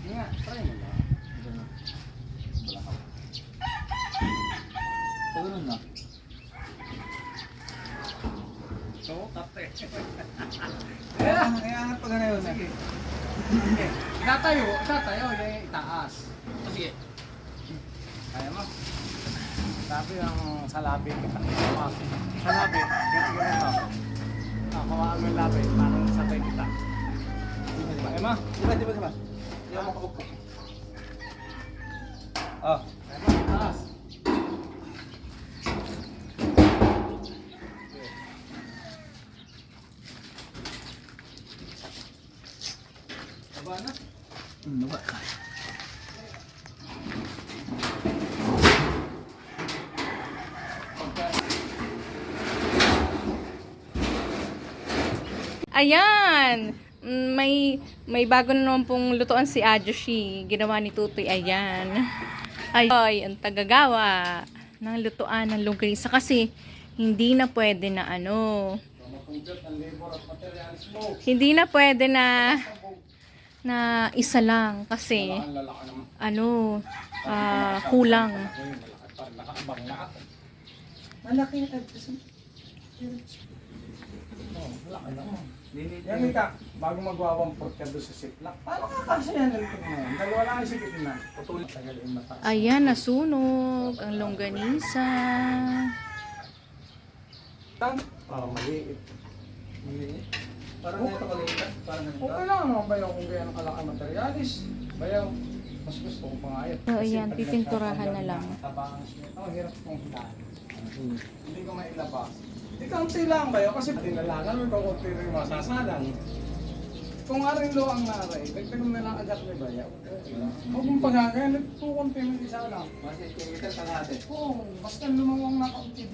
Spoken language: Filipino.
Nga, try mo lang. Ito na. Balakaw. Pagano'n na. So, kapre. Kaya pag ano yun. Sige. Tatayo, yung itaas. Sige. Kaya mo? Sabi ang salabi kita. Salabi, ganito. Kawaan mo yung labi, parang sabay kita. Kaya mo? Diba. Hindi ako makaupo. Oh. Kaya mo, itaas. Baba na. Baba. Ayan! May bago na naman pong lutuan si Ajoshi. Ginawa ni Tutoy. Ayan. Ay, ang tagagawa ng lutuan ng longganisa kasi hindi na pwede na hindi na pwede na isa lang kasi kulang. Malaki na tayo. Malaki na. Yan ika, bago magwawamport ka doon sa siplak. Paano kakasya yan nalito mo yan? Dalawa lang yung sigit na. Putulong tagal yung mataas. Ayan, nasunog ang longganisa. Parang maliit. Maliit? Parang ganito kaliit. Parang ganito. Okay lang naman bayaw kung gaya ng kalaki materialis. Bayaw. Mas gusto kong pangayat. So, ayan, pipinturahan na lang. Tabangan siya. Ang hirap kong hilaan. Hindi ko mailabas. Di kaunti lang bayaw kasi dinalangan mo kung kunti rin masasalang. Kung aring lo ang naray, dagdag mo na lang agad may bayaw. Huwag mong pagkakain, nagpukunti mo isa lang. Mas 8 meter sa lahat eh. Oo, basta lumawang na kaunti.